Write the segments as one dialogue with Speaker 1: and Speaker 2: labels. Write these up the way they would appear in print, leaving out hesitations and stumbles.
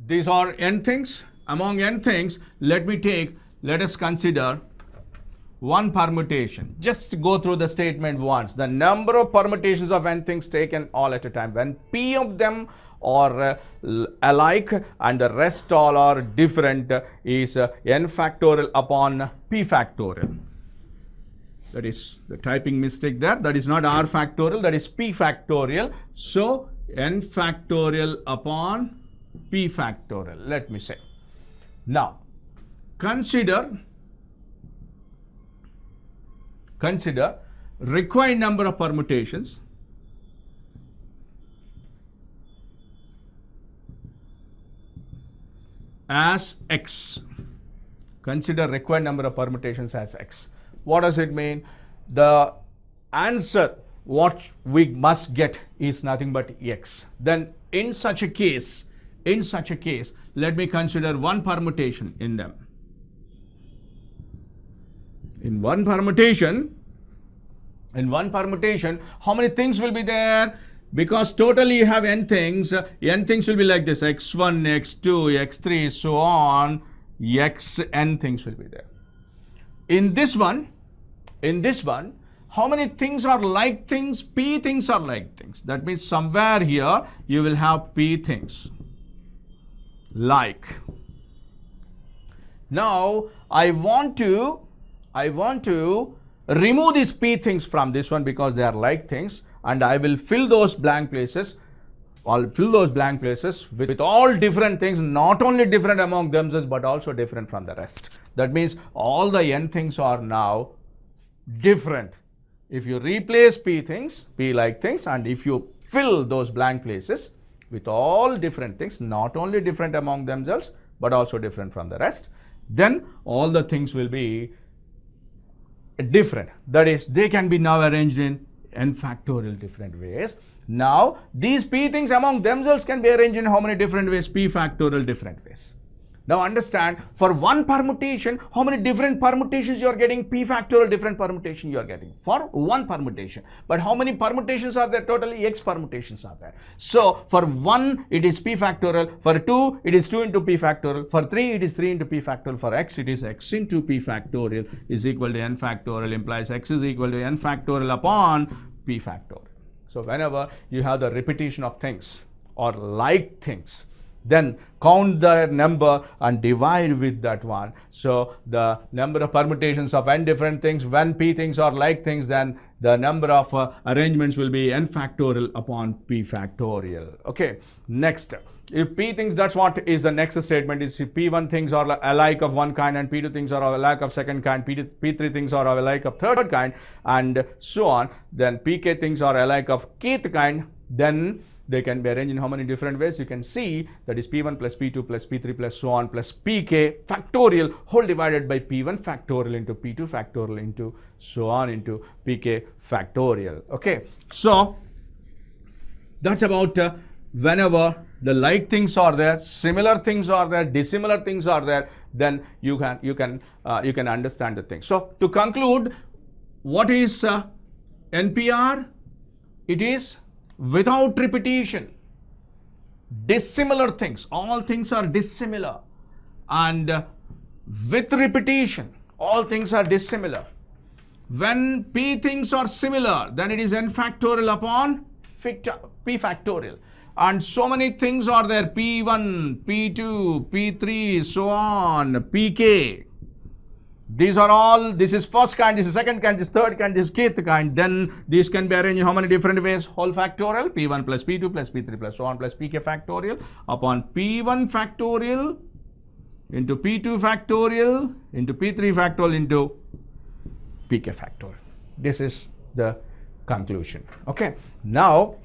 Speaker 1: These are n things. Among n things, let us consider one permutation. Just go through the statement once. The number of permutations of n things taken all at a time. When p of them are alike and the rest all are different is n factorial upon p factorial. That is the typing mistake there. That is not r factorial, that is p factorial. So, n factorial upon p factorial, let me say. Now, consider required number of permutations as x. Consider required number of permutations as x. What does it mean? The answer what we must get is nothing but x. Then in such a case, let me consider one permutation in them. In one permutation, how many things will be there? Because totally you have n things will be like this: x1, x2, x3, so on, xn things will be there. In this one, how many things are like things? P things are like things. That means somewhere here you will have p things like. Now I want to remove these p things from this one because they are like things, and I will fill those blank places. I'll fill those blank places with all different things, not only different among themselves but also different from the rest. That means all the n things are now different. If you replace p things, p like things, and if you fill those blank places with all different things, not only different among themselves but also different from the rest, then all the things will be different. That is, they can be now arranged in n factorial different ways. Now these p things among themselves can be arranged in how many different ways? P factorial different ways. Now understand, for one permutation, how many different permutations you are getting? P factorial different permutation you are getting for one permutation. But how many permutations are there? Totally x permutations are there. So for 1 it is p factorial, for 2 it is 2 into p factorial, for 3 it is 3 into p factorial, for x it is x into p factorial is equal to n factorial, implies x is equal to n factorial upon p factorial. So whenever you have the repetition of things or like things, then count the number and divide with that one. So the number of permutations of n different things, when p things are like things, then the number of arrangements will be n factorial upon p factorial. Okay, next, if p things, that's what is the next statement, is if p1 things are alike of one kind and p2 things are alike of second kind, p3 things are alike of third kind, and so on, then pk things are alike of kth kind, then they can be arranged in how many different ways? You can see that is p1 plus p2 plus p3 plus so on plus pk factorial whole divided by p1 factorial into p2 factorial into so on into pk factorial. Okay, so that's about whenever the like things are there, similar things are there, dissimilar things are there, then you can understand the thing. So to conclude, what is NPR? It is without repetition, dissimilar things, all things are dissimilar, and with repetition, all things are dissimilar. When p things are similar, then it is n factorial upon p factorial, and so many things are there, p1, p2, p3, so on, pk. These are all, this is first kind, this is second kind, this is third kind, this is kth kind. Then these can be arranged in how many different ways? Whole factorial, p1 plus p2 plus p3 plus so on plus pk factorial upon p1 factorial into p2 factorial into p3 factorial into pk factorial. This is the conclusion. Okay, now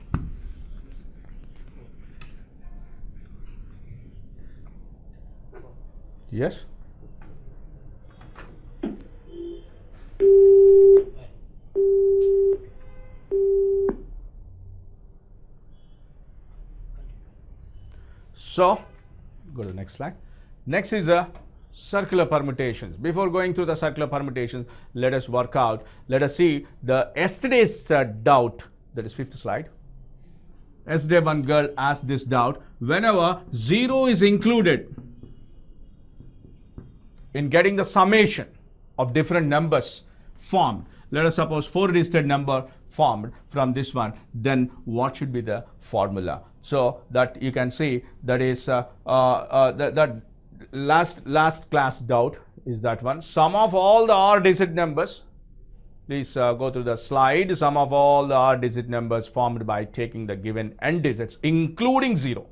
Speaker 1: yes. So, go to the next slide. Next is circular permutations. Before going through the circular permutations, let us work out, let us see the yesterday's doubt, that is fifth slide. Yesterday one girl asked this doubt. Whenever 0 is included in getting the summation of different numbers formed, let us suppose 4-digit number formed from this one, then what should be the formula? So that you can see that is that last class doubt is that one. Sum of all the r-digit numbers, please go through the slide, sum of all the r-digit numbers formed by taking the given n digits including 0.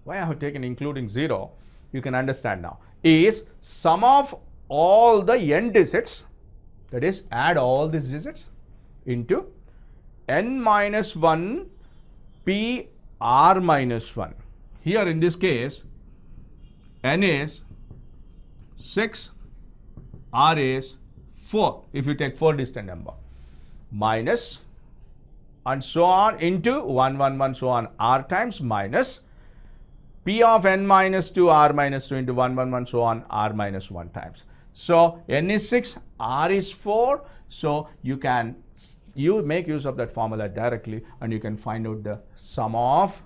Speaker 1: Why I have taken including 0, you can understand now, is sum of all the n digits, that is add all these digits into n minus 1 p r minus 1. Here in this case, n is 6, r is 4, if you take 4-digit number, minus and so on into 1, 1, 1, so on, r times minus p of n minus 2 r minus 2 into 1, 1, 1, so on, r minus 1 times. So n is 6, r is 4. So you make use of that formula directly, and you can find out the sum of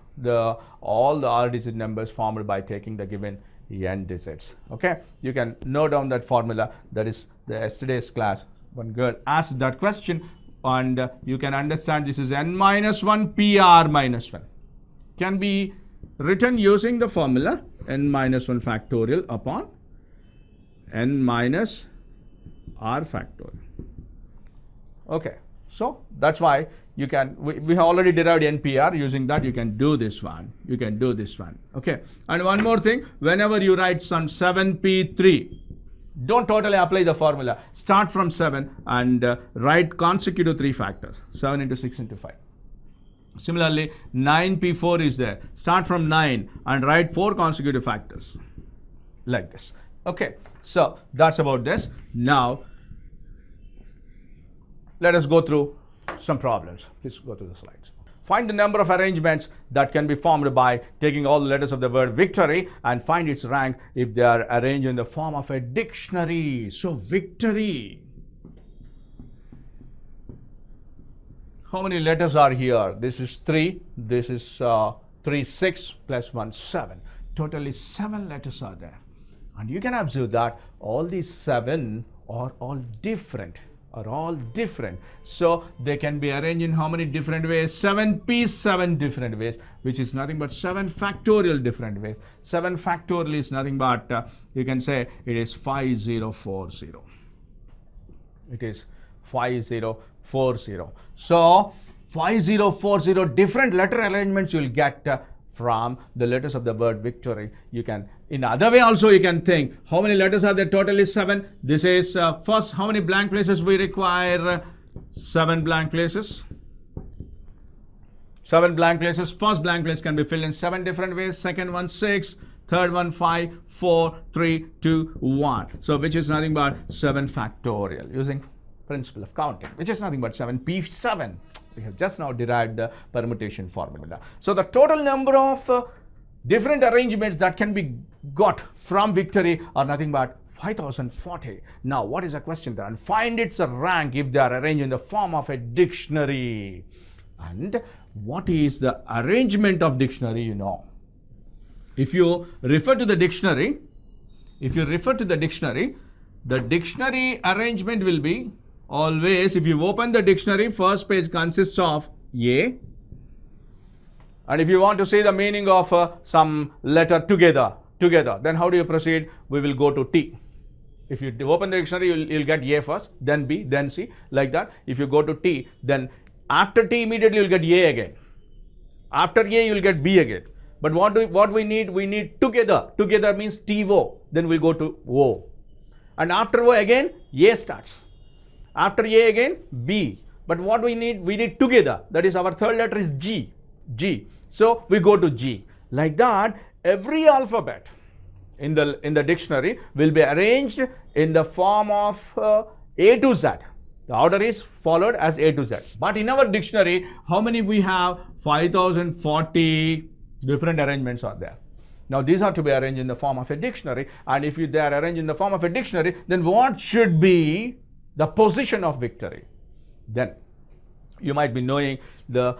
Speaker 1: all the r-digit numbers formed by taking the given n digits. Okay, you can note down that formula. That is the yesterday's class. One girl asked that question, and you can understand this is n minus 1 p r minus 1 can be written using the formula n minus 1 factorial upon n minus r factorial. Okay, so that's why you can, we have already derived NPR. Using that, you can do this one. You can do this one. Okay, and one more thing, whenever you write some 7p3, don't totally apply the formula. Start from 7 and write consecutive 3 factors, 7 into 6 into 5. Similarly, 9p4 is there. Start from 9 and write 4 consecutive factors like this. Okay, so that's about this. Now, let us go through some problems. Please go to the slides. Find the number of arrangements that can be formed by taking all the letters of the word victory and find its rank if they are arranged in the form of a dictionary. So, victory. How many letters are here? This is 3. This is 3, 6 plus 1, 7. Totally 7 letters are there. And you can observe that all these 7 are all different. So they can be arranged in how many different ways? 7p, 7 different ways, which is nothing but 7 factorial different ways. 7 factorial is nothing but, you can say it is 5040. It is 5040. So 5040 different letter arrangements you will get from the letters of the word victory. You can, in other way also you can think, how many letters are there? Total is 7. This is first, how many blank places we require? 7 blank places. 7 blank places. First blank place can be filled in 7 different ways. Second one 6. Third one 5, 4, 3, 2, 1. So which is nothing but 7 factorial using principle of counting, which is nothing but 7p7. We have just now derived the permutation formula. So the total number of different arrangements that can be got from victory are nothing but 5040. Now what is the question there? And find its rank if they are arranged in the form of a dictionary. And what is the arrangement of dictionary, you know? If you refer to the dictionary, the dictionary arrangement will be always, if you open the dictionary, first page consists of A. And if you want to see the meaning of some letter together, then how do you proceed? We will go to T. If you open the dictionary, you'll get A first, then B, then C, like that. If you go to T, then after T immediately you'll get A again. After A, you'll get B again. But what we need? We need together. Together means TO. Then we go to O. And after O again, A starts. After A again, B. But what we need together. That is, our third letter is G. G. So we go to G. Like that, every alphabet in the dictionary will be arranged in the form of A to Z. The order is followed as A to Z. But in our dictionary, how many we have? 5040 different arrangements are there. Now these are to be arranged in the form of a dictionary. And if they are arranged in the form of a dictionary, then what should be the position of victory? Then You might be knowing the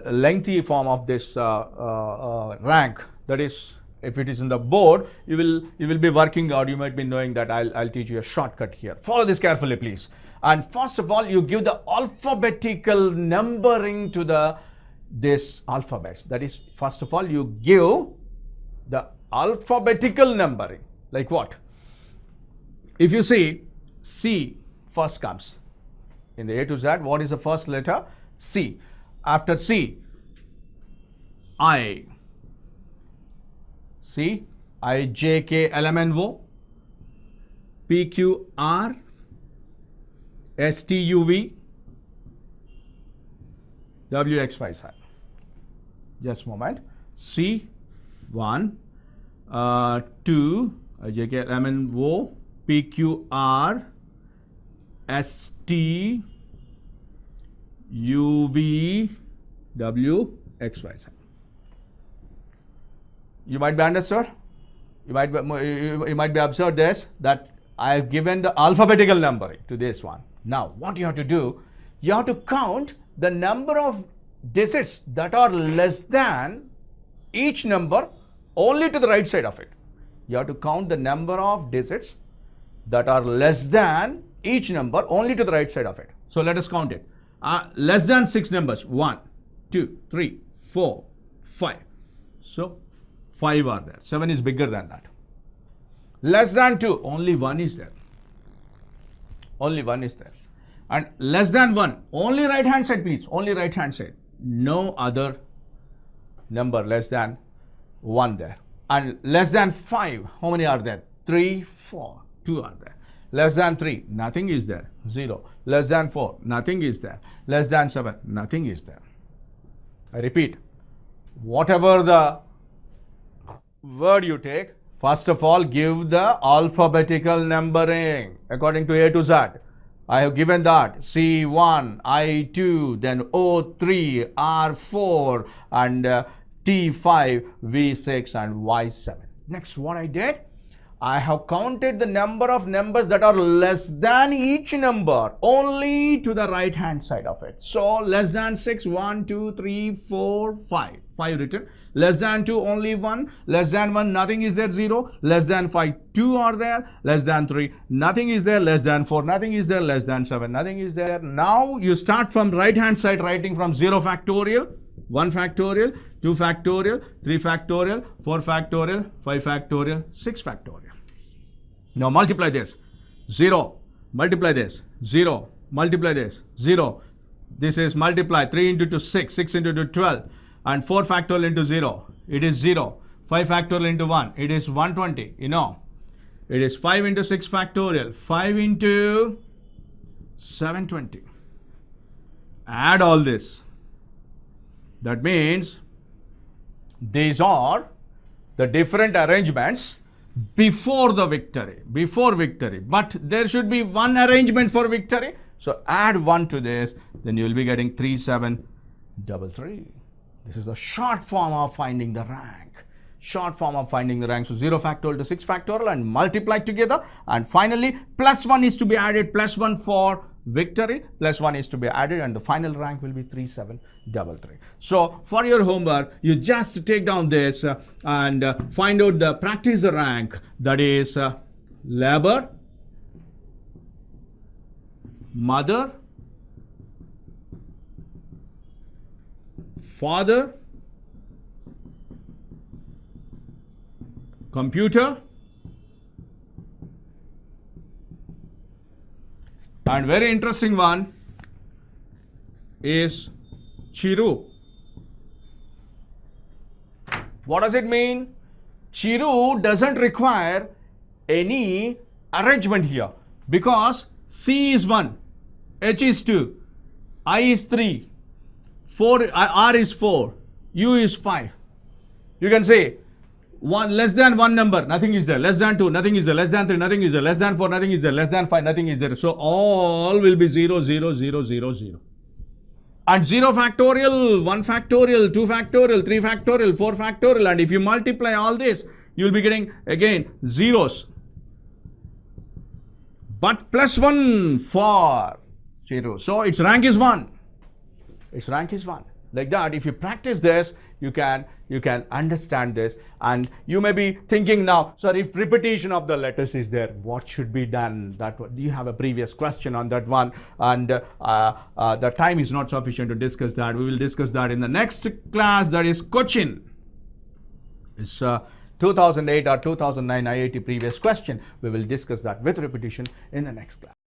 Speaker 1: lengthy form of this rank. That is, if it is in the board, you will be working out. You might be knowing that. I'll teach you a shortcut here. Follow this carefully, please. And first of all, you give the alphabetical numbering to this alphabets. That is, first of all, you give the alphabetical numbering. Like what? If you see C first comes in the A to Z, what is the first letter? C. After C, I. C, I, J, K, L, M, N, O, P, Q, R, S, T, U, V, W, X, Y, Z. Just a moment. C, 1, 2, I, J, K, L, M, N, O, P, Q, R, S, T, U, V, W, X, Y, Z. You might be understood. You might be observed this, that I have given the alphabetical numbering to this one. Now, what you have to do, you have to count the number of digits that are less than each number only to the right side of it. You have to count the number of digits that are less than each number only to the right side of it. So let us count it. Less than 6 numbers, 1, 2, 3, 4, 5. So 5 are there. 7 is bigger than that. Less than 2, only 1 is there. Only 1 is there. And less than 1, only right hand side, please. Only right hand side. No other number less than 1 there. And less than 5, how many are there? 3, 4, 2 are there. Less than 3, nothing is there, 0. Less than 4, nothing is there. Less than 7, nothing is there. I repeat, whatever the word you take, first of all, give the alphabetical numbering according to A to Z. I have given that C1, I2, then O3, R4, and T5, V6, and Y7. Next, what I did? I have counted the number of numbers that are less than each number only to the right hand side of it. So less than 6, 1, 2, 3, 4, 5. 5 written. Less than 2, only 1. Less than 1, nothing is there, 0. Less than 5, 2 are there. Less than 3, nothing is there. Less than 4, nothing is there. Less than 7, nothing is there. Now you start from right hand side, writing from 0 factorial, 1 factorial, 2 factorial, 3 factorial, 4 factorial, 5 factorial, 6 factorial. Now multiply this. 0, multiply this. 0, multiply this. 0. This is multiply 3 into 2, 6, 6 into 2, 12, and 4 factorial into 0. It is 0. 5 factorial into 1. It is 120. You know, it is 5 into 6 factorial. 5 into 720. Add all this. That means these are the different arrangements before the victory, but there should be one arrangement for victory. So add 1 to this, then you will be getting 3733. This is a short form of finding the rank. Short form of finding the rank. So 0 factorial to 6 factorial and multiply together. And finally, plus 1 is to be added, plus 1 for victory, plus 1 is to be added, and the final rank will be 3733. So for your homework, you just take down this and find out the practice rank, that is labor, mother, father, computer, and very interesting one is Chiru. What does it mean? Chiru doesn't require any arrangement here because C is 1, H is 2, I is 3, R is 4, U is 5. You can say less than 1 number, nothing is there. Less than 2, nothing is there. Less than 3, nothing is there. Less than 4, nothing is there. Less than 5, nothing is there. So all will be 0, 0, 0, 0, 0. And 0 factorial, 1 factorial, 2 factorial, 3 factorial, 4 factorial. And if you multiply all this, you will be getting again zeros. But plus 1 for 0. So its rank is 1. Its rank is 1. Like that, if you practice this, you can understand this, and you may be thinking now, sir, if repetition of the letters is there, what should be done? That you have a previous question on that one, and the time is not sufficient to discuss that. We will discuss that in the next class, that is Cochin. It's 2008 or 2009 IIT previous question. We will discuss that with repetition in the next class.